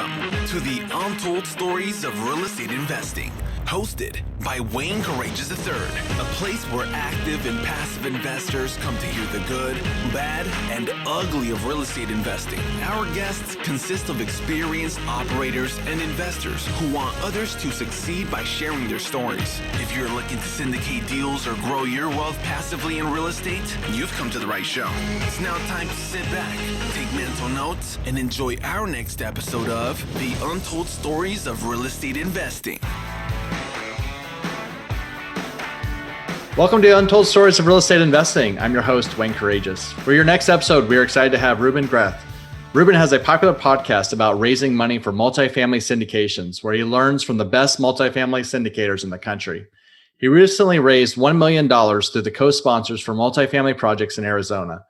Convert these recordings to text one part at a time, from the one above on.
Welcome to the Untold Stories of Real Estate Investing, hosted by Wayne Courageous III, a place where active and passive investors come to hear the good, bad, and ugly of real estate investing. Our guests consist of experienced operators and investors who want others to succeed by sharing their stories. If you're looking to syndicate deals or grow your wealth passively in real estate, you've come to the right show. It's now time to sit back, take mental notes, and enjoy our next episode of The Untold Stories of Real Estate Investing. Welcome to Untold Stories of Real Estate Investing. I'm your host, Wayne Courageous. For your next episode, we are excited to have Ruben Greth. Ruben has a popular podcast about raising money for multifamily syndications, where he learns from the best multifamily syndicators in the country. He recently raised $1 million through the co-sponsors for multifamily projects in Arizona.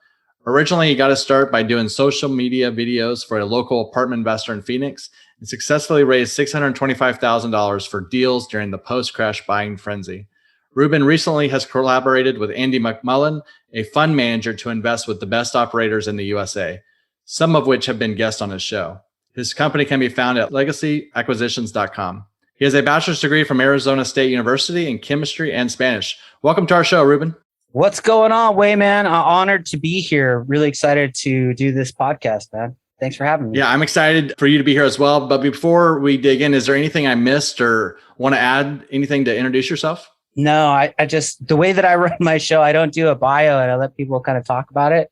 Originally, he got his start by doing social media videos for a local apartment investor in Phoenix and successfully raised $625,000 for deals during the post-crash buying frenzy. Ruben recently has collaborated with Andy McMullen, a fund manager, to invest with the best operators in the USA, some of which have been guests on his show. His company can be found at legacyacquisitions.com. He has a bachelor's degree from Arizona State University in chemistry and Spanish. Welcome to our show, Ruben. What's going on, Wayne, man? I'm honored to be here. Really excited to do this podcast, man. Thanks for having me. Yeah, I'm excited for you to be here as well. But before we dig in, is there anything I missed or want to add anything to introduce yourself? No, I just, the way that I run my show, I don't do a bio and I let people kind of talk about it.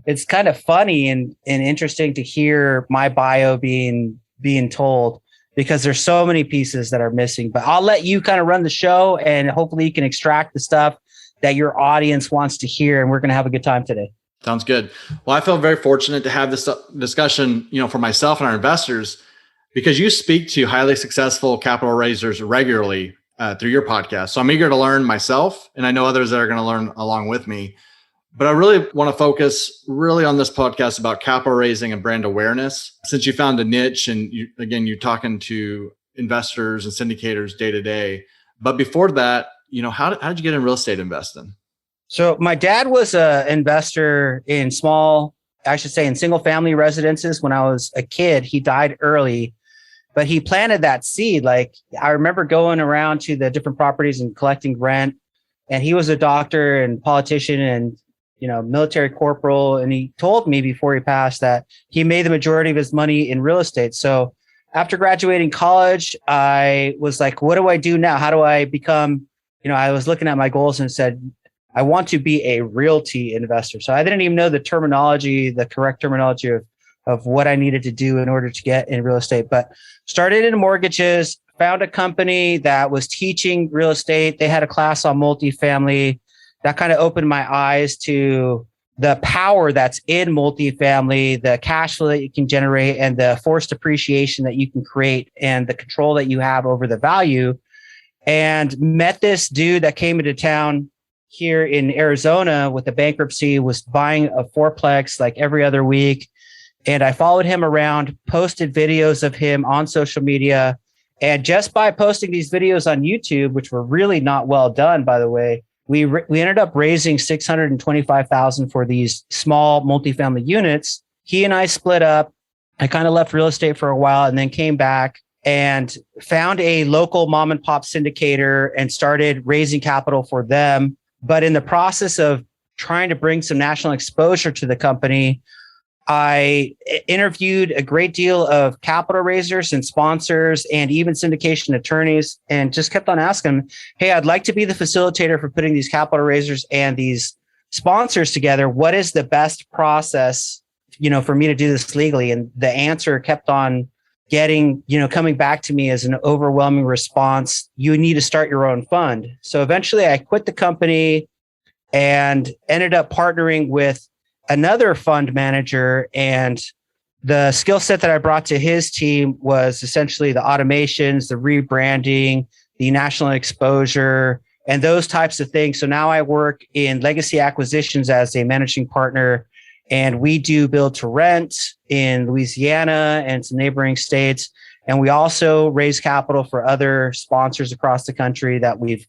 It's kind of funny and interesting to hear my bio being told, because there's so many pieces that are missing. But I'll let you kind of run the show and hopefully you can extract the stuff that your audience wants to hear. And we're going to have a good time today. Sounds good. Well, I feel very fortunate to have this discussion, for myself and our investors, because you speak to highly successful capital raisers regularly through your podcast. So I'm eager to learn myself, and I know others that are going to learn along with me. But I really want to focus on this podcast about capital raising and brand awareness, since you found a niche and you're talking to investors and syndicators day to day. But before that, how did you get in real estate investing? So my dad was an investor in single family residences when I was a kid. He died early, but he planted that seed. Like, I remember going around to the different properties and collecting rent. And he was a doctor and politician and, military corporal. And he told me before he passed that he made the majority of his money in real estate. So after graduating college, I was like, what do I do now? How do I become, I was looking at my goals and said, I want to be a realty investor. So I didn't even know the correct terminology of what I needed to do in order to get in real estate, but started in mortgages, found a company that was teaching real estate. They had a class on multifamily that kind of opened my eyes to the power that's in multifamily, the cash flow that you can generate and the forced appreciation that you can create and the control that you have over the value. And met this dude that came into town here in Arizona with a bankruptcy, was buying a fourplex like every other week. And I followed him around, posted videos of him on social media. And just by posting these videos on YouTube, which were really not well done, by the way, we ended up raising $625,000 for these small multifamily units. He and I split up. I kind of left real estate for a while and then came back and found a local mom and pop syndicator and started raising capital for them. But in the process of trying to bring some national exposure to the company, I interviewed a great deal of capital raisers and sponsors and even syndication attorneys, and just kept on asking them, hey, I'd like to be the facilitator for putting these capital raisers and these sponsors together. What is the best process, for me to do this legally? And the answer kept on coming back to me as an overwhelming response. You need to start your own fund. So eventually I quit the company and ended up partnering with another fund manager. And the skill set that I brought to his team was essentially the automations, the rebranding, the national exposure, and those types of things. So now I work in Legacy Acquisitions as a managing partner. And we do build to rent in Louisiana and some neighboring states. And we also raise capital for other sponsors across the country that we've,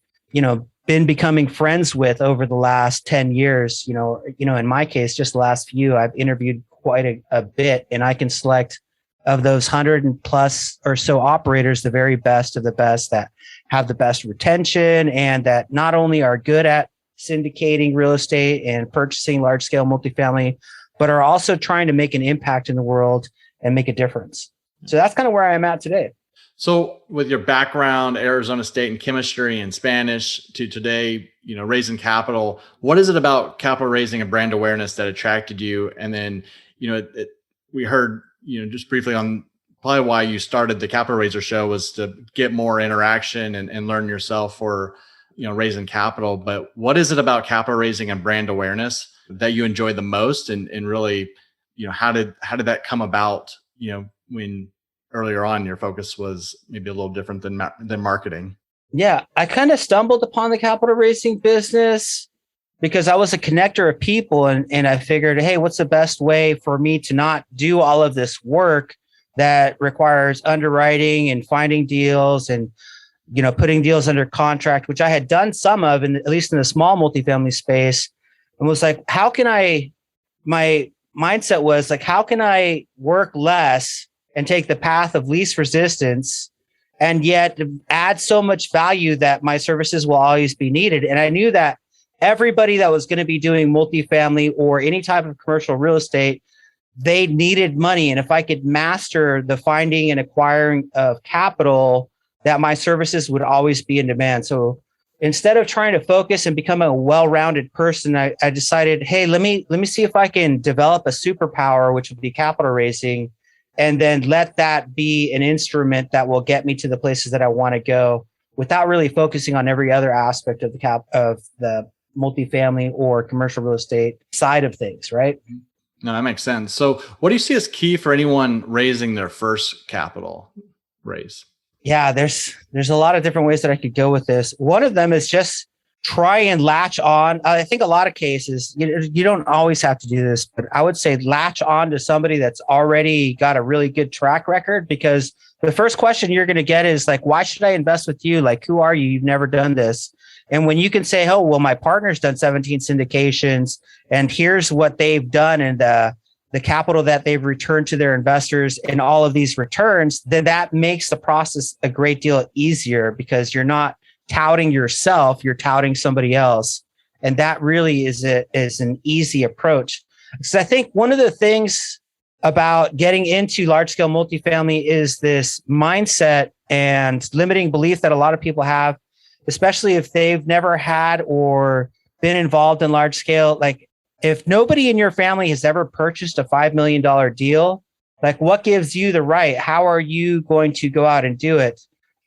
been becoming friends with over the last 10 years. In my case, just the last few, I've interviewed quite a bit, and I can select of those 100 and plus or so operators, the very best of the best that have the best retention and that not only are good at syndicating real estate and purchasing large scale multifamily, but are also trying to make an impact in the world and make a difference. So that's kind of where I am at today. So with your background, Arizona State in chemistry and Spanish to today, raising capital, what is it about capital raising and brand awareness that attracted you? And then, we heard, just briefly on probably why you started the Capital Raiser show was to get more interaction and learn yourself for, raising capital. But what is it about capital raising and brand awareness that you enjoy the most? And really, how did that come about, when earlier on your focus was maybe a little different than marketing? Yeah, I kind of stumbled upon the capital raising business because I was a connector of people and I figured, hey, what's the best way for me to not do all of this work that requires underwriting and finding deals and, putting deals under contract, which I had done some of, at least in the small multifamily space, and was like, my mindset was like, how can I work less and take the path of least resistance and yet add so much value that my services will always be needed? And I knew that everybody that was going to be doing multifamily or any type of commercial real estate, they needed money. And if I could master the finding and acquiring of capital, that my services would always be in demand. So instead of trying to focus and become a well-rounded person, I decided, hey, let me see if I can develop a superpower, which would be capital raising, and then let that be an instrument that will get me to the places that I want to go without really focusing on every other aspect of the multifamily or commercial real estate side of things, right? No, that makes sense. So what do you see as key for anyone raising their first capital raise? Yeah, there's a lot of different ways that I could go with this. One of them is just try and latch on. I think a lot of cases, you don't always have to do this, but I would say latch on to somebody that's already got a really good track record, because the first question you're going to get is like, why should I invest with you? Like, who are you? You've never done this. And when you can say, oh, well, my partner's done 17 syndications and here's what they've done and the capital that they've returned to their investors and all of these returns, then that makes the process a great deal easier because you're not touting yourself, you're touting somebody else. And that really is an easy approach. Because I think one of the things about getting into large scale multifamily is this mindset and limiting belief that a lot of people have, especially if they've never had or been involved in large scale. Like, if nobody in your family has ever purchased a $5 million deal, like what gives you the right? How are you going to go out and do it?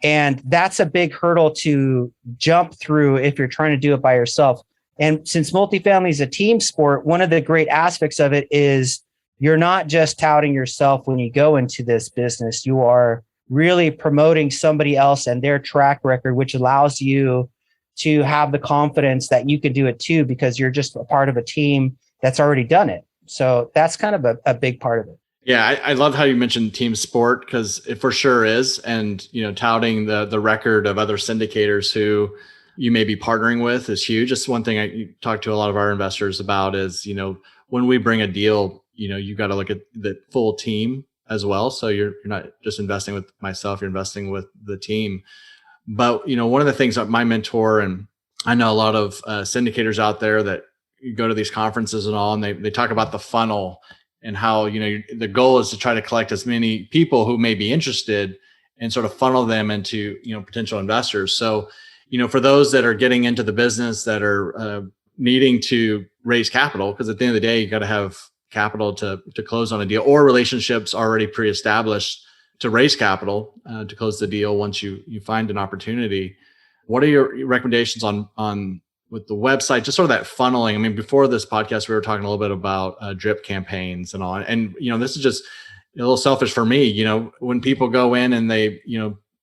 And that's a big hurdle to jump through if you're trying to do it by yourself. And since multifamily is a team sport, one of the great aspects of it is you're not just touting yourself when you go into this business. You are really promoting somebody else and their track record, which allows you to have the confidence that you can do it too, because you're just a part of a team that's already done it. So that's kind of a big part of it. Yeah, I love how you mentioned team sport, because it for sure is. And, touting the record of other syndicators who you may be partnering with is huge. It's one thing I talk to a lot of our investors about is, when we bring a deal, you got to look at the full team as well. So you're not just investing with myself, you're investing with the team. But, one of the things that my mentor, and I know a lot of syndicators out there that go to these conferences and all, and they talk about the funnel and how, the goal is to try to collect as many people who may be interested and sort of funnel them into, potential investors. So, for those that are getting into the business that are needing to raise capital, because at the end of the day, you got to have capital to close on a deal, or relationships already pre-established to raise capital to close the deal once you find an opportunity. What are your recommendations on with the website, just sort of that funneling? I mean, before this podcast, we were talking a little bit about drip campaigns and all. And, this is just a little selfish for me. When people go in and they,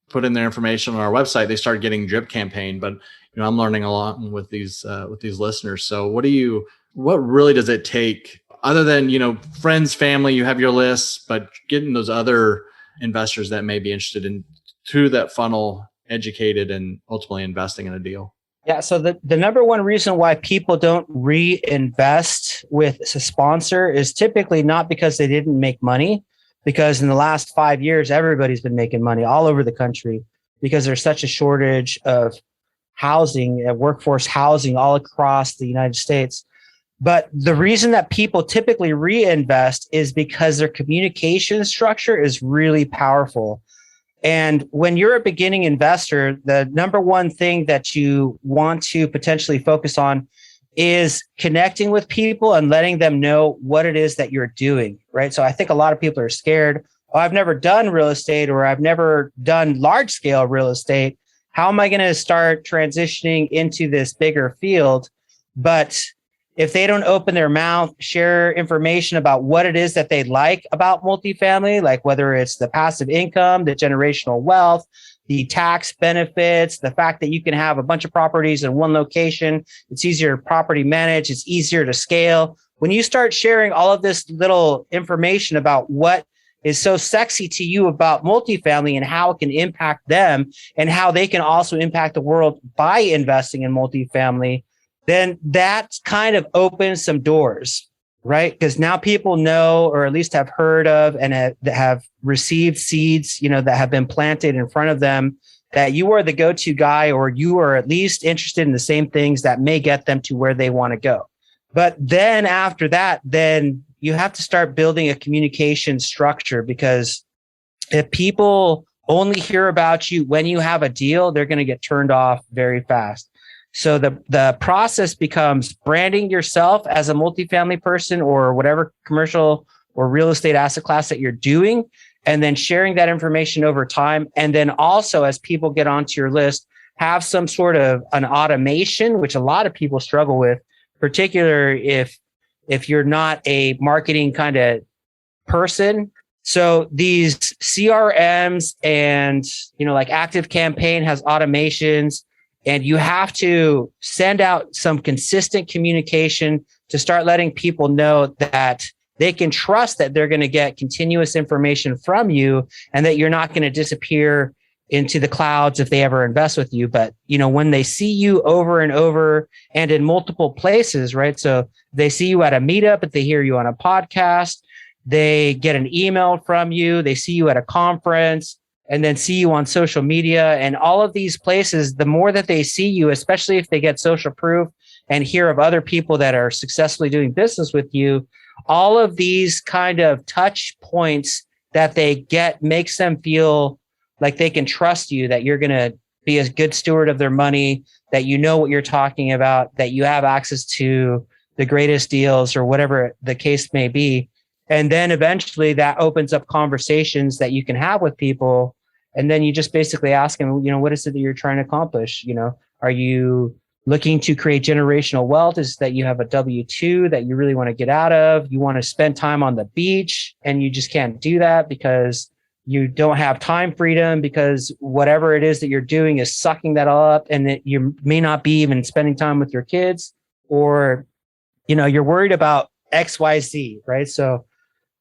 put in their information on our website, they start getting drip campaign. But, I'm learning a lot with these listeners. So what really does it take other than, friends, family, you have your lists, but getting those other investors that may be interested in through that funnel, educated and ultimately investing in a deal? Yeah. So the number one reason why people don't reinvest with a sponsor is typically not because they didn't make money, because in the last 5 years, everybody's been making money all over the country because there's such a shortage of housing, workforce housing all across the United States. But the reason that people typically reinvest is because their communication structure is really powerful. And when you're a beginning investor, the number one thing that you want to potentially focus on is connecting with people and letting them know what it is that you're doing, right? So I think a lot of people are scared. Oh, I've never done real estate, or I've never done large scale real estate. How am I going to start transitioning into this bigger field? But if they don't open their mouth, share information about what it is that they like about multifamily, like whether it's the passive income, the generational wealth, the tax benefits, the fact that you can have a bunch of properties in one location, it's easier to property manage, it's easier to scale. When you start sharing all of this little information about what is so sexy to you about multifamily and how it can impact them and how they can also impact the world by investing in multifamily, then that kind of opens some doors, right? Because now people know, or at least have heard of, and have received seeds, that have been planted in front of them, that you are the go-to guy, or you are at least interested in the same things that may get them to where they want to go. But then after that, then you have to start building a communication structure, because if people only hear about you when you have a deal, they're going to get turned off very fast. So the process becomes branding yourself as a multifamily person or whatever commercial or real estate asset class that you're doing, and then sharing that information over time. And then also, as people get onto your list, have some sort of an automation, which a lot of people struggle with, particularly if you're not a marketing kind of person. So these CRMs and, like Active Campaign has automations, and you have to send out some consistent communication to start letting people know that they can trust that they're going to get continuous information from you, and that you're not going to disappear into the clouds if they ever invest with you. But, when they see you over and over and in multiple places, right? So they see you at a meetup, but they hear you on a podcast, they get an email from you, they see you at a conference, and then see you on social media, and all of these places, the more that they see you, especially if they get social proof and hear of other people that are successfully doing business with you, all of these kind of touch points that they get makes them feel like they can trust you, that you're going to be a good steward of their money, that you know what you're talking about, that you have access to the greatest deals or whatever the case may be. And then eventually that opens up conversations that you can have with people. And then you just basically ask them, what is it that you're trying to accomplish? Are you looking to create generational wealth? Is that you have a W-2 that you really want to get out of? You want to spend time on the beach and you just can't do that because you don't have time freedom, because whatever it is that you're doing is sucking that all up, and that you may not be even spending time with your kids, or, you're worried about XYZ, right? So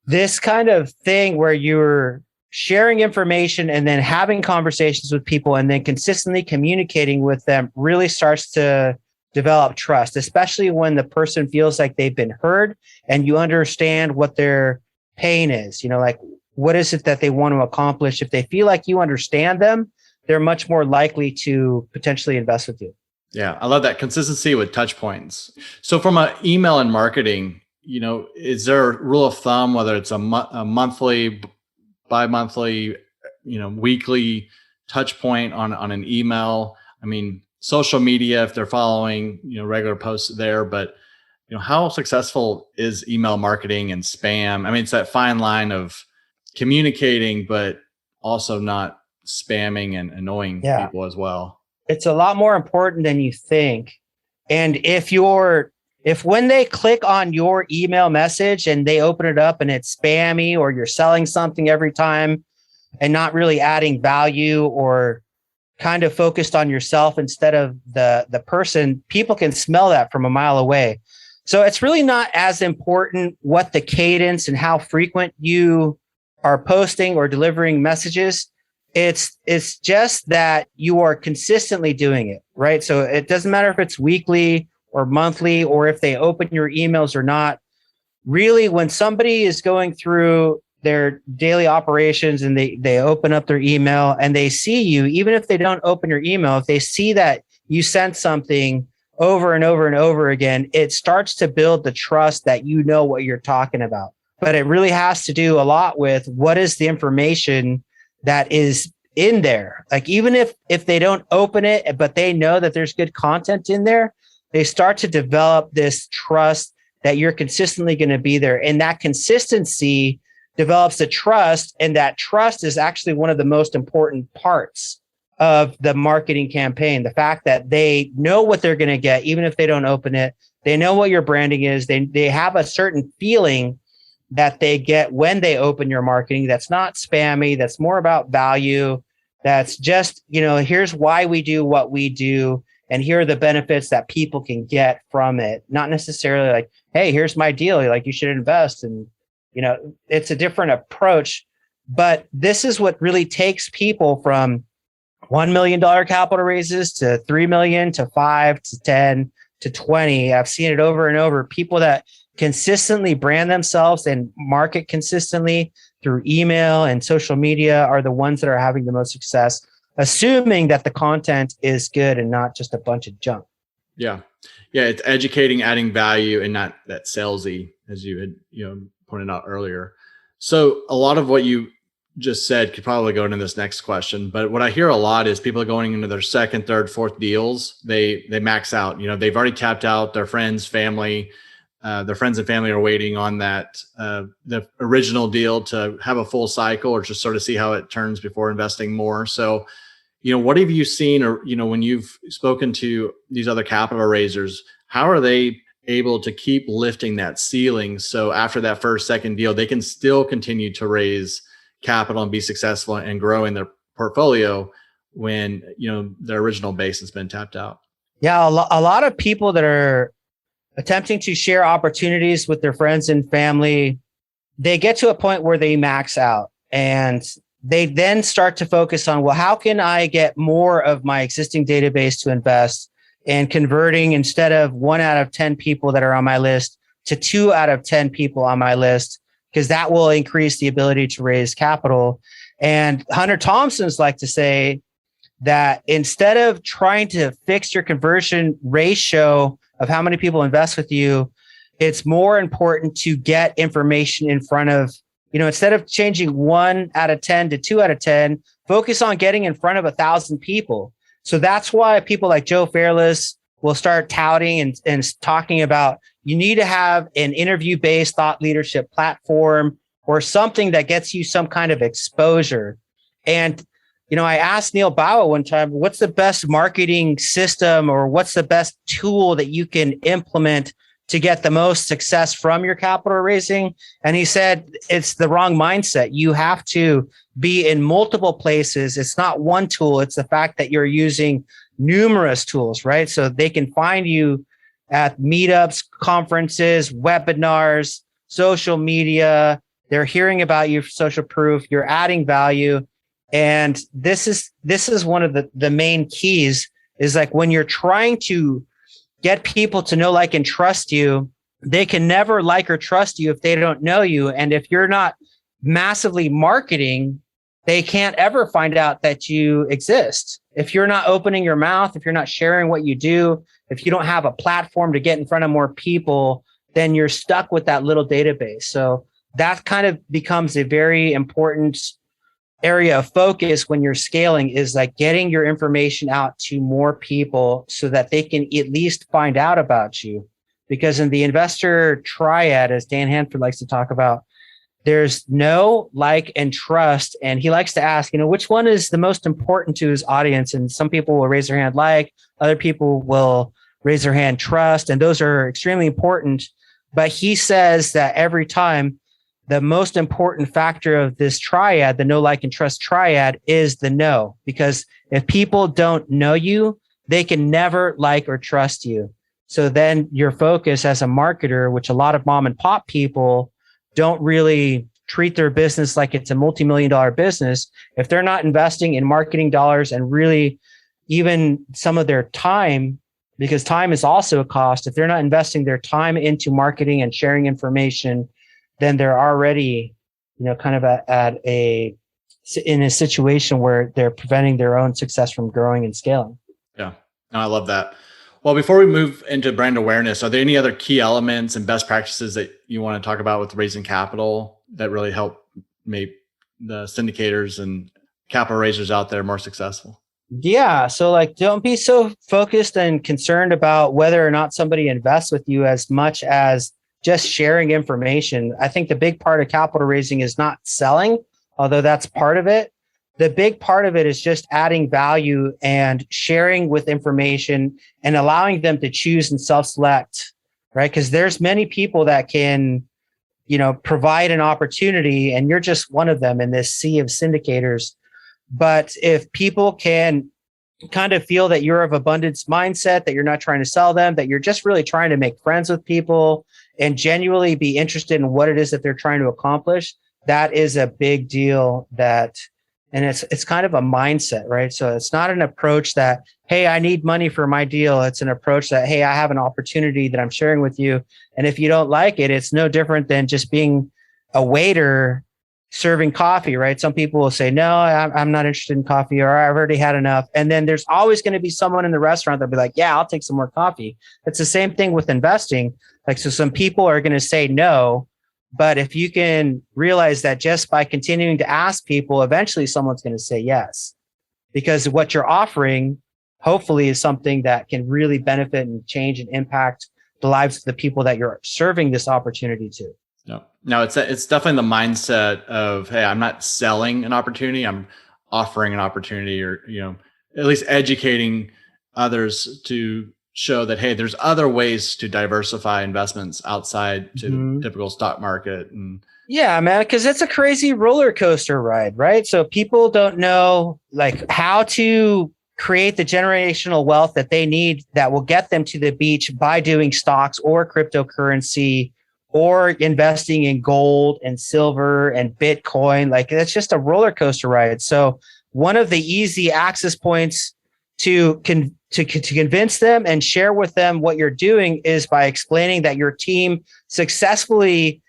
this kind of thing where you're sharing information and then having conversations with people and then consistently communicating with them really starts to develop trust, especially when the person feels like they've been heard and you understand what their pain is. Like, what is it that they want to accomplish? If they feel like you understand them, they're much more likely to potentially invest with you. Yeah, I love that consistency with touch points. So from an email and marketing, is there a rule of thumb, whether it's a monthly, bi-monthly, weekly touch point on an email? I mean, social media, if they're following, regular posts there, but how successful is email marketing and spam? I mean, it's that fine line of communicating, but also not spamming and annoying people as well. It's a lot more important than you think. And if when they click on your email message and they open it up and it's spammy, or you're selling something every time and not really adding value, or kind of focused on yourself instead of the person, people can smell that from a mile away. So it's really not as important what the cadence and how frequent you are posting or delivering messages. It's just that you are consistently doing it, right? So it doesn't matter if it's weekly or monthly, or if they open your emails or not. Really, when somebody is going through their daily operations and they open up their email and they see you, even if they don't open your email, if they see that you sent something over and over and over again, it starts to build the trust that you know what you're talking about. But it really has to do a lot with what is the information that is in there. Like, even if they don't open it, but they know that there's good content in there, they start to develop this trust that you're consistently going to be there. And that consistency develops the trust. And that trust is actually one of the most important parts of the marketing campaign. The fact that they know what they're going to get, even if they don't open it, they know what your branding is. They have a certain feeling that they get when they open your marketing. That's not spammy. That's more about value. That's just, here's why we do what we do. And here are the benefits that people can get from it. Not necessarily like, hey, here's my deal. Like, you should invest. And, it's a different approach. But this is what really takes people from $1 million capital raises to 3 million to 5 to 10 to 20. I've seen it over and over. People that consistently brand themselves and market consistently through email and social media are the ones that are having the most success, assuming that the content is good and not just a bunch of junk. Yeah. Yeah. It's educating, adding value, and not that salesy, as you had, pointed out earlier. So a lot of what you just said could probably go into this next question, but what I hear a lot is people are going into their second, third, fourth deals. They max out, they've already tapped out. Their friends, family, their friends and family are waiting on that, the original deal to have a full cycle or just sort of see how it turns before investing more. So, what have you seen, or, when you've spoken to these other capital raisers, how are they able to keep lifting that ceiling? So after that first, second deal, they can still continue to raise capital and be successful and grow in their portfolio when, their original base has been tapped out. Yeah. A lot of people that are attempting to share opportunities with their friends and family, they get to a point where they max out, and they then start to focus on, well, how can I get more of my existing database to invest, and converting, instead of 1 out of 10 people that are on my list, to 2 out of 10 people on my list, because that will increase the ability to raise capital. And Hunter Thompson's like to say that instead of trying to fix your conversion ratio of how many people invest with you, it's more important to get information in front of, instead of changing 1 out of 10 to 2 out of 10, focus on getting in front of 1,000 people. So that's why people like Joe Fairless will start touting and talking about, you need to have an interview-based thought leadership platform or something that gets you some kind of exposure. And, I asked Neil Bawa one time, what's the best marketing system, or what's the best tool that you can implement to get the most success from your capital raising? And he said, it's the wrong mindset. You have to be in multiple places. It's not one tool. It's the fact that you're using numerous tools, right? So they can find you at meetups, conferences, webinars, social media. They're hearing about you for social proof. You're adding value. And this is one of the main keys, is like, when you're trying to get people to know, like, and trust you, they can never like or trust you if they don't know you. And if you're not massively marketing, they can't ever find out that you exist. If you're not opening your mouth, if you're not sharing what you do, if you don't have a platform to get in front of more people, then you're stuck with that little database. So that kind of becomes a very important area of focus when you're scaling, is like getting your information out to more people so that they can at least find out about you. Because in the investor triad, as Dan Hanford likes to talk about, there's know, like, and trust. And he likes to ask, which one is the most important to his audience? And some people will raise their hand like, other people will raise their hand trust. And those are extremely important. But he says that every time, the most important factor of this triad, the know, like, and trust triad, is the know. Because if people don't know you, they can never like or trust you. So then your focus as a marketer, which a lot of mom and pop people don't really treat their business like it's a multi-million-dollar business. If they're not investing in marketing dollars and really even some of their time, because time is also a cost, if they're not investing their time into marketing and sharing information, then they're already kind of in a situation where they're preventing their own success from growing and scaling. Yeah, no, I love that. Well, before we move into brand awareness, are there any other key elements and best practices that you want to talk about with raising capital that really help make the syndicators and capital raisers out there more successful? Yeah. So don't be so focused and concerned about whether or not somebody invests with you as much as just sharing information. I think the big part of capital raising is not selling, although that's part of it. The big part of it is just adding value and sharing with information and allowing them to choose and self-select, right? Because there's many people that can, provide an opportunity, and you're just one of them in this sea of syndicators. But if people can kind of feel that you're of abundance mindset, that you're not trying to sell them, that you're just really trying to make friends with people and genuinely be interested in what it is that they're trying to accomplish, that is a big deal. And it's kind of a mindset, right? So it's not an approach that, hey, I need money for my deal. It's an approach that, hey, I have an opportunity that I'm sharing with you. And if you don't like it, it's no different than just being a waiter serving coffee, right? Some people will say, no, I'm not interested in coffee, or I've already had enough. And then there's always going to be someone in the restaurant that'll be like, yeah, I'll take some more coffee. It's the same thing with investing. So some people are going to say no, but if you can realize that just by continuing to ask people, eventually someone's going to say yes, because what you're offering hopefully is something that can really benefit and change and impact the lives of the people that you're serving this opportunity to. No, it's definitely the mindset of, hey, I'm not selling an opportunity, I'm offering an opportunity, or, at least educating others to show that, hey, there's other ways to diversify investments outside to the typical stock market. And yeah, man, because it's a crazy roller coaster ride, right? So people don't know how to create the generational wealth that they need that will get them to the beach by doing stocks or cryptocurrency or investing in gold and silver and Bitcoin. It's just a roller coaster ride. So one of the easy access points to convince them and share with them what you're doing is by explaining that your team successfully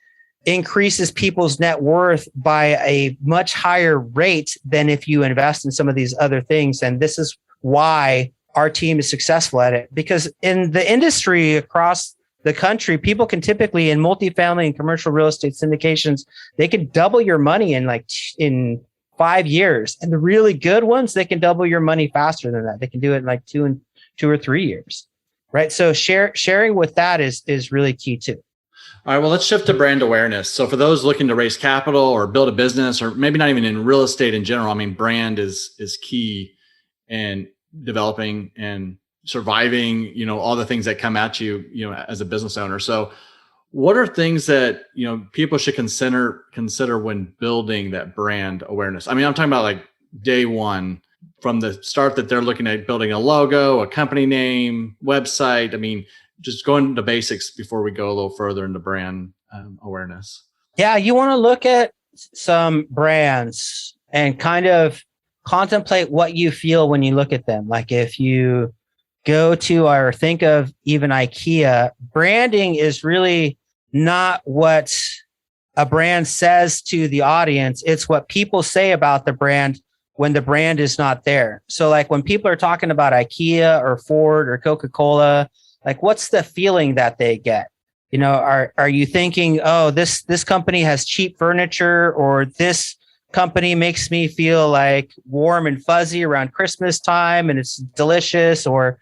increases people's net worth by a much higher rate than if you invest in some of these other things. And this is why our team is successful at it, because in the industry across the country, people can typically, in multifamily and commercial real estate syndications, they can double your money in 5 years. And the really good ones, they can double your money faster than that. They can do it in 2 or 3 years, right? So sharing with that is really key too. All right, well, let's shift to brand awareness. So for those looking to raise capital or build a business, or maybe not even in real estate in general, brand is key in developing and surviving, all the things that come at you, as a business owner. So what are things that, people should consider when building that brand awareness? I'm talking about day one, from the start, that they're looking at building a logo, a company name, website. Just going to basics before we go a little further into brand awareness. Yeah, you want to look at some brands and kind of contemplate what you feel when you look at them. If you go to or think of even IKEA, branding is really not what a brand says to the audience. It's what people say about the brand when the brand is not there. So when people are talking about IKEA or Ford or Coca-Cola, what's the feeling that they get? Are you thinking, oh, this company has cheap furniture, or this company makes me feel warm and fuzzy around Christmas time and it's delicious? Or,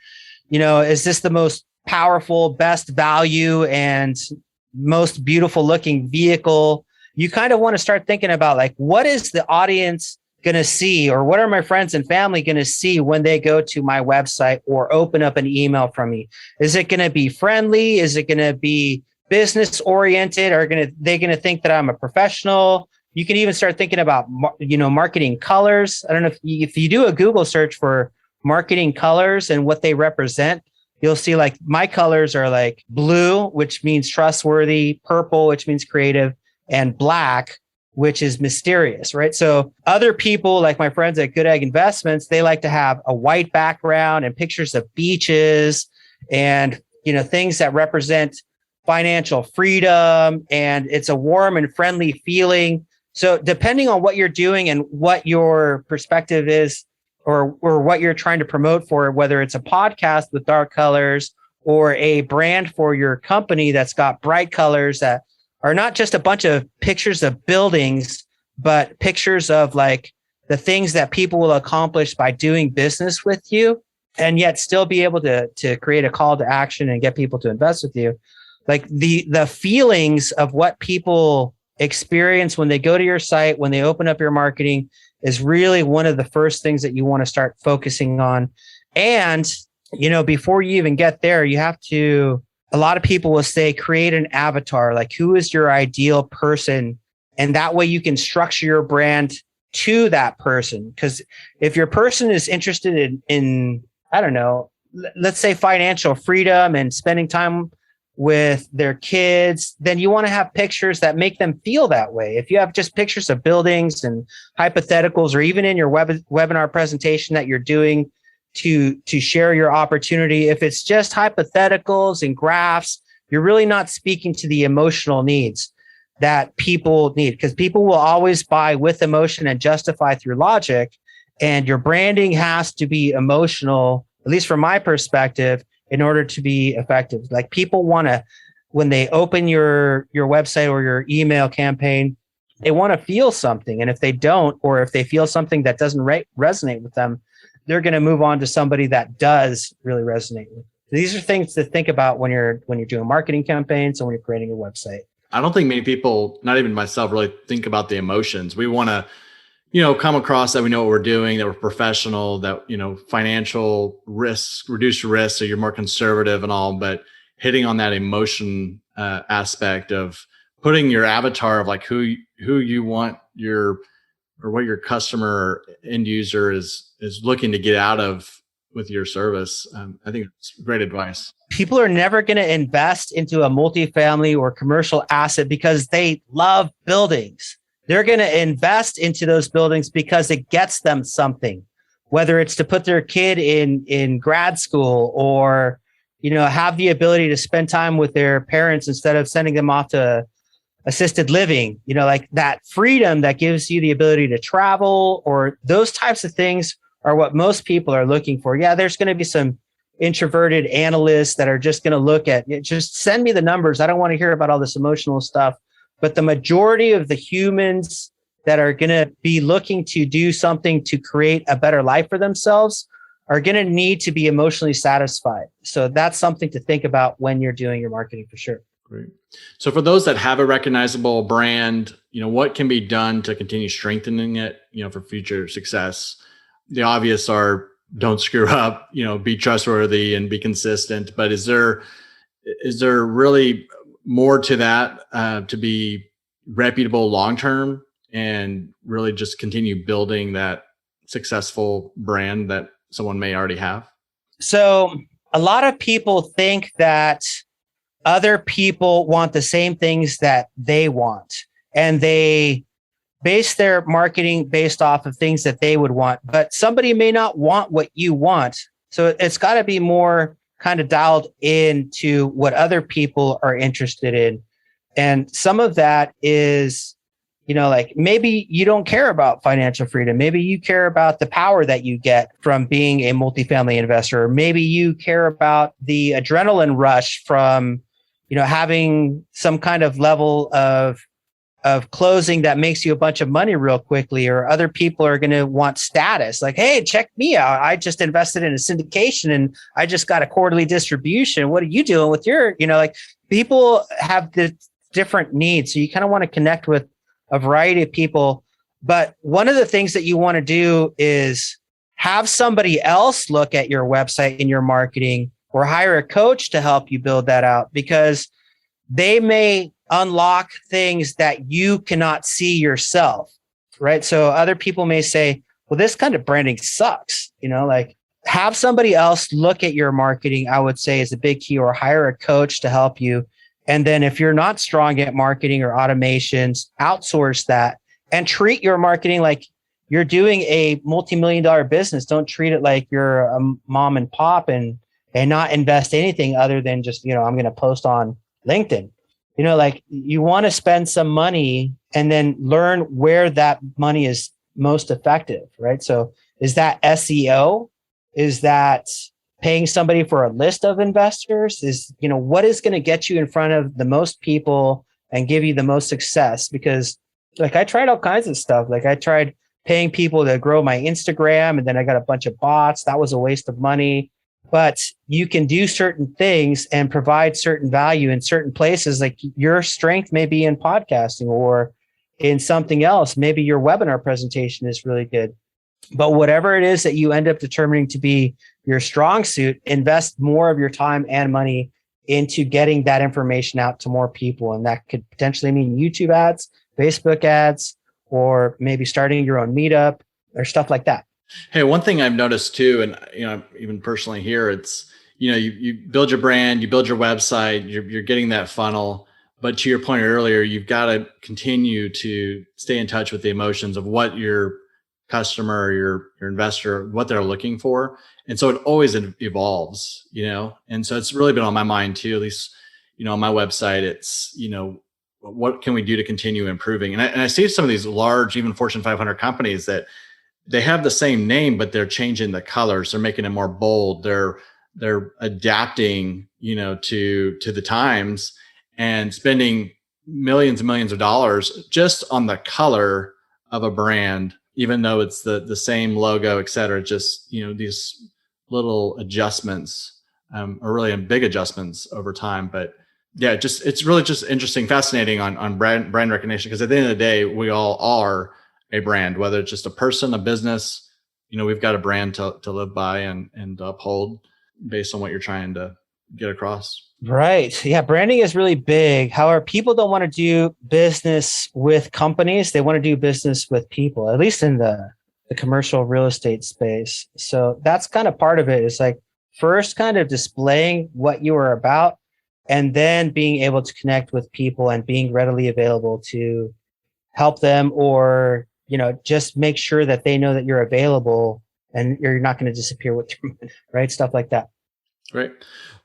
is this the most powerful, best value and most beautiful looking vehicle? You kind of want to start thinking about what is the audience going to see, or what are my friends and family going to see when they go to my website or open up an email from me? Is it going to be friendly? Is it going to be business oriented? Are they going to think that I'm a professional? You can even start thinking about, marketing colors. I don't know if you do a Google search for marketing colors and what they represent, you'll see my colors are blue, which means trustworthy, purple, which means creative, and black, which is mysterious, right? So other people, like my friends at Good Egg Investments, they like to have a white background and pictures of beaches and, things that represent financial freedom. And it's a warm and friendly feeling So depending on what you're doing and what your perspective is, or what you're trying to promote for, whether it's a podcast with dark colors or a brand for your company that's got bright colors that are not just a bunch of pictures of buildings, but pictures of like the things that people will accomplish by doing business with you, and yet still be able to create a call to action and get people to invest with you. Like the feelings of what people experience when they go to your site, when they open up your marketing, is really one of the first things that you want to start focusing on. And, before you even get there, you have to, a lot of people will say, create an avatar. Like, who is your ideal person? And that way you can structure your brand to that person. Because if your person is interested in, I don't know, let's say financial freedom and spending time with their kids, then you want to have pictures that make them feel that way. If you have just pictures of buildings and hypotheticals, or even in your webinar presentation that you're doing to share your opportunity, if it's just hypotheticals and graphs, you're really not speaking to the emotional needs that people need, because people will always buy with emotion and justify through logic. And your branding has to be emotional, at least from my perspective, in order to be effective. Like, people want to, when they open your website or your email campaign, they want to feel something. And if they don't, or if they feel something that doesn't resonate with them, they're going to move on to somebody that does really resonate with. These are things to think about when you're doing marketing campaigns and when you're creating a website. I don't think many people, not even myself, really think about the emotions. We want to, come across that we know what we're doing, that we're professional, that, financial risks, reduce risk, so you're more conservative and all, but hitting on that emotion aspect of putting your avatar of like who you want or what your customer or end user is looking to get out of with your service. I think it's great advice. People are never going to invest into a multifamily or commercial asset because they love buildings. They're going to invest into those buildings because it gets them something, whether it's to put their kid in grad school, or, have the ability to spend time with their parents instead of sending them off to assisted living, like that freedom that gives you the ability to travel, or those types of things are what most people are looking for. Yeah, there's going to be some introverted analysts that are just going to look at, just send me the numbers. I don't want to hear about all this emotional stuff. But the majority of the humans that are going to be looking to do something to create a better life for themselves are going to need to be emotionally satisfied. So that's something to think about when you're doing your marketing, for sure. Great. So for those that have a recognizable brand, what can be done to continue strengthening it, for future success? The obvious are, don't screw up, be trustworthy and be consistent. But is there really more to that, to be reputable long-term and really just continue building that successful brand that someone may already have? So a lot of people think that other people want the same things that they want, and they base their marketing based off of things that they would want, but somebody may not want what you want. So it's got to be more kind of dialed into what other people are interested in. And some of that is, like maybe you don't care about financial freedom. Maybe you care about the power that you get from being a multifamily investor. Or maybe you care about the adrenaline rush from, having some kind of level of closing that makes you a bunch of money real quickly. Or other people are going to want status, like, hey, check me out. I just invested in a syndication and I just got a quarterly distribution. What are you doing with your, like, people have the different needs. So you kind of want to connect with a variety of people. But one of the things that you want to do is have somebody else look at your website and your marketing, or hire a coach to help you build that out, because they may unlock things that you cannot see yourself, right? So other people may say, well, this kind of branding sucks, like, have somebody else look at your marketing, I would say, is a big key, or hire a coach to help you. And then if you're not strong at marketing or automations, outsource that and treat your marketing like you're doing a multi-million-dollar business. Don't treat it like you're a mom and pop and not invest anything other than just, I'm going to post on LinkedIn. Like, you want to spend some money and then learn where that money is most effective, right? So is that SEO? Is that paying somebody for a list of investors? Is, what is going to get you in front of the most people and give you the most success? Because like I tried all kinds of stuff. Like I tried paying people to grow my Instagram, and then I got a bunch of bots. That was a waste of money. But you can do certain things and provide certain value in certain places. Like your strength may be in podcasting or in something else. Maybe your webinar presentation is really good. But whatever it is that you end up determining to be your strong suit, invest more of your time and money into getting that information out to more people. And that could potentially mean YouTube ads, Facebook ads, or maybe starting your own meetup or stuff like that. Hey, one thing I've noticed too, and even personally here, it's you build your brand, you build your website, you're getting that funnel. But to your point earlier, you've got to continue to stay in touch with the emotions of what your customer or your investor, what they're looking for. And so it always evolves, and so it's really been on my mind too, at least, on my website, it's, what can we do to continue improving? And I see some of these large, even Fortune 500 companies that they have the same name, but they're changing the colors. They're making it more bold. They're adapting, to the times and spending millions and millions of dollars just on the color of a brand, even though it's the same logo, et cetera. Just, these little adjustments are really big adjustments over time. But yeah, it's really just interesting, fascinating on brand recognition, because at the end of the day, we all are a brand, whether it's just a person, a business. We've got a brand to live by and uphold based on what you're trying to get across. Right. Yeah. Branding is really big. However, people don't want to do business with companies. They want to do business with people, at least in the commercial real estate space. So that's kind of part of it. It's like first kind of displaying what you are about, and then being able to connect with people and being readily available to help them, or, just make sure that they know that you're available and you're not going to disappear with them, right? Stuff like that. Great.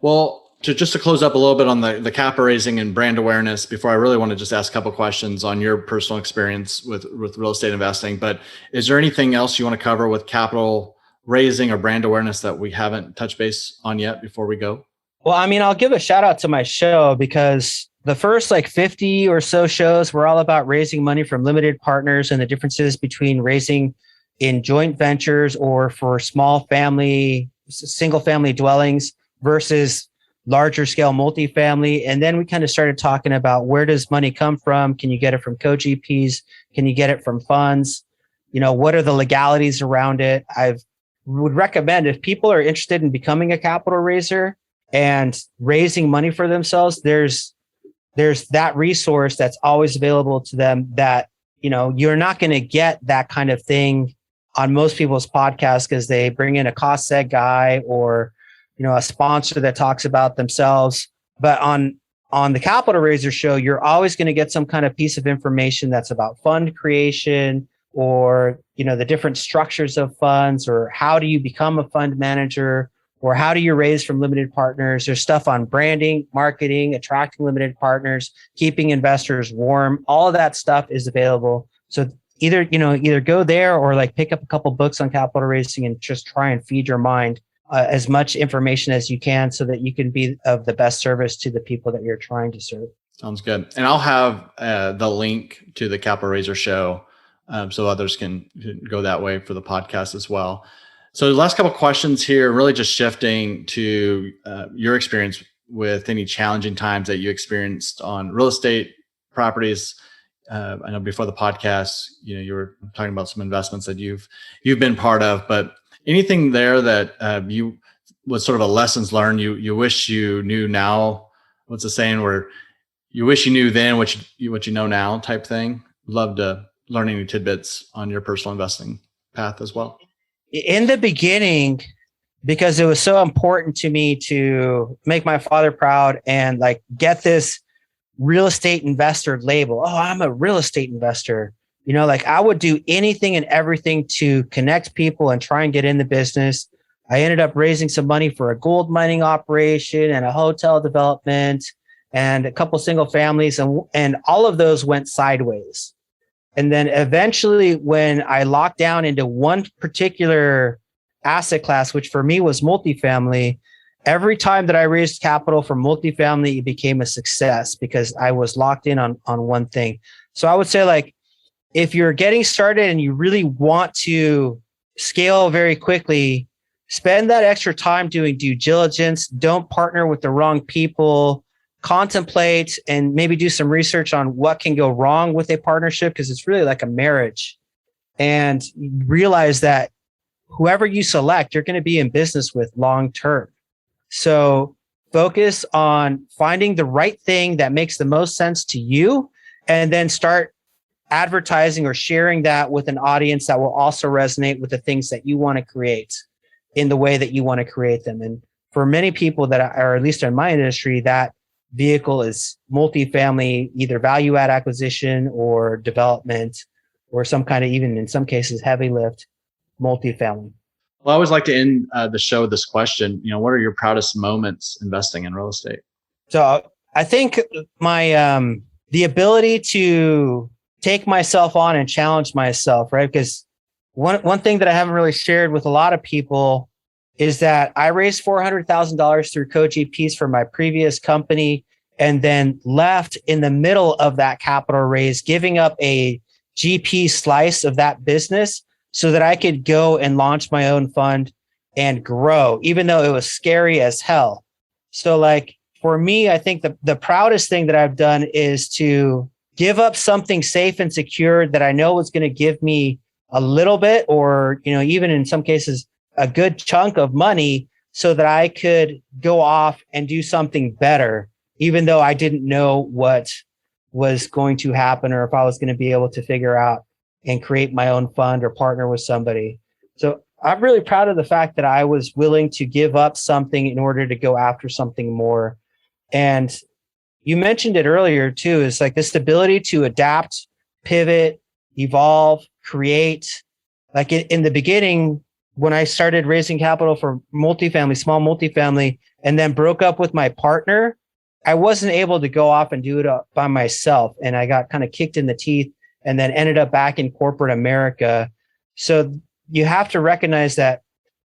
Well, just to close up a little bit on the capital raising and brand awareness, before I really want to just ask a couple of questions on your personal experience with real estate investing, but is there anything else you want to cover with capital raising or brand awareness that we haven't touched base on yet before we go? Well, I'll give a shout out to my show, because the first 50 or so shows were all about raising money from limited partners and the differences between raising in joint ventures or for single family dwellings versus larger scale multifamily. And then we kind of started talking about, where does money come from? Can you get it from co-GPs? Can you get it from funds? What are the legalities around it? I would recommend, if people are interested in becoming a capital raiser and raising money for themselves, there's that resource that's always available to them, that, you're not going to get that kind of thing on most people's podcasts, because they bring in a cost seg guy or, a sponsor that talks about themselves. But on the Capital Raiser show, you're always going to get some kind of piece of information that's about fund creation, or, the different structures of funds, or how do you become a fund manager, or how do you raise from limited partners? There's stuff on branding, marketing, attracting limited partners, keeping investors warm. All of that stuff is available. So either go there, or pick up a couple books on capital raising and just try and feed your mind as much information as you can, so that you can be of the best service to the people that you're trying to serve. Sounds good. And I'll have the link to the Capital Raiser show, so others can go that way for the podcast as well. So the last couple of questions here, really just shifting to your experience with any challenging times that you experienced on real estate properties. I know before the podcast, you were talking about some investments that you've been part of, but anything there that you was sort of a lessons learned you wish you knew now? What's the saying, where you wish you knew then what you know now type thing? Love to learn any tidbits on your personal investing path as well. In the beginning, because it was so important to me to make my father proud and get this real estate investor label. Oh, I'm a real estate investor. I would do anything and everything to connect people and try and get in the business. I ended up raising some money for a gold mining operation and a hotel development and a couple single families, and all of those went sideways. And then eventually when I locked down into one particular asset class, which for me was multifamily, every time that I raised capital for multifamily, it became a success because I was locked in on one thing. So I would say, like, if you're getting started and you really want to scale very quickly, spend that extra time doing due diligence. Don't partner with the wrong people. Contemplate and maybe do some research on what can go wrong with a partnership, because it's really like a marriage. And realize that whoever you select, you're going to be in business with long term. So focus on finding the right thing that makes the most sense to you, and then start advertising or sharing that with an audience that will also resonate with the things that you want to create in the way that you want to create them. And for many people that are, at least in my industry, that vehicle is multifamily, either value add acquisition or development, or some kind of, even in some cases, heavy lift multifamily. Well, I always like to end the show with this question. What are your proudest moments investing in real estate? So I think my the ability to take myself on and challenge myself, right? Because one thing that I haven't really shared with a lot of people is that I raised $400,000 through co-GPs for my previous company, and then left in the middle of that capital raise, giving up a GP slice of that business so that I could go and launch my own fund and grow, even though it was scary as hell. So like for me, I think the proudest thing that I've done is to give up something safe and secure that I know was going to give me a little bit, or, even in some cases, a good chunk of money, so that I could go off and do something better, even though I didn't know what was going to happen, or if I was going to be able to figure out and create my own fund or partner with somebody. So I'm really proud of the fact that I was willing to give up something in order to go after something more. And you mentioned it earlier too, is like this ability to adapt, pivot, evolve, create. Like in the beginning, when I started raising capital for multifamily, small multifamily, and then broke up with my partner, I wasn't able to go off and do it by myself. And I got kind of kicked in the teeth and then ended up back in corporate America. So you have to recognize that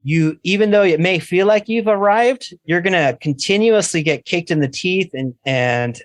even though it may feel like you've arrived, you're going to continuously get kicked in the teeth and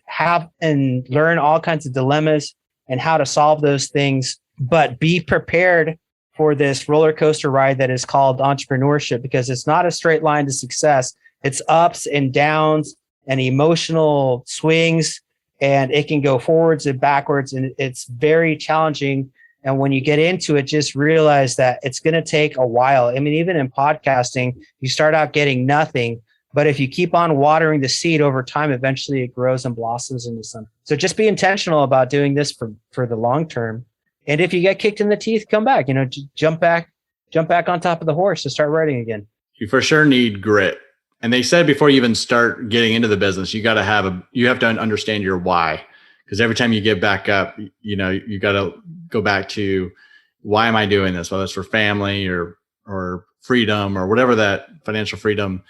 learn all kinds of dilemmas and how to solve those things. But be prepared for this roller coaster ride that is called entrepreneurship, because it's not a straight line to success. It's ups and downs and emotional swings, and it can go forwards and backwards, and it's very challenging. And when you get into it, just realize that it's going to take a while. I mean, even in podcasting, you start out getting nothing, but if you keep on watering the seed over time, eventually it grows and blossoms into something. So just be intentional about doing this for the long term. And if you get kicked in the teeth, come back, jump back on top of the horse to start riding again. You for sure need grit. And they said before you even start getting into the business, you have to understand your why. Because every time you get back up, you got to go back to, why am I doing this? Whether it's for family or freedom or whatever, that financial freedom,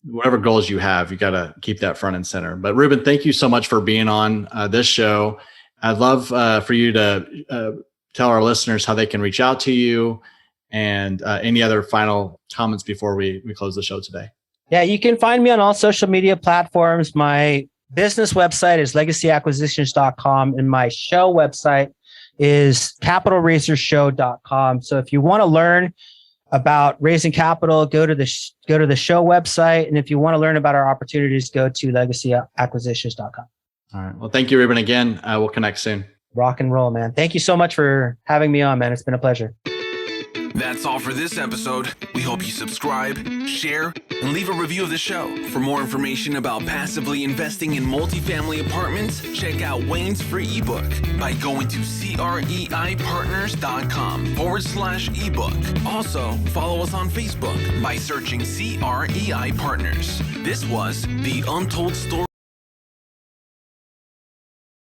whatever goals you have, you got to keep that front and center. But Ruben, thank you so much for being on this show. I'd love for you to tell our listeners how they can reach out to you, and any other final comments before we close the show today. Yeah, you can find me on all social media platforms. My business website is legacyacquisitions.com, and my show website is capitalraisershow.com. So if you want to learn about raising capital, go to the show website. And if you want to learn about our opportunities, go to legacyacquisitions.com. All right. Well, thank you, Ruben. Again, we'll connect soon. Rock and roll, man. Thank you so much for having me on, man. It's been a pleasure. That's all for this episode. We hope you subscribe, share, and leave a review of the show. For more information about passively investing in multifamily apartments, check out Wayne's free ebook by going to creipartners.com/ebook. Also, follow us on Facebook by searching CREI Partners. This was The Untold Story.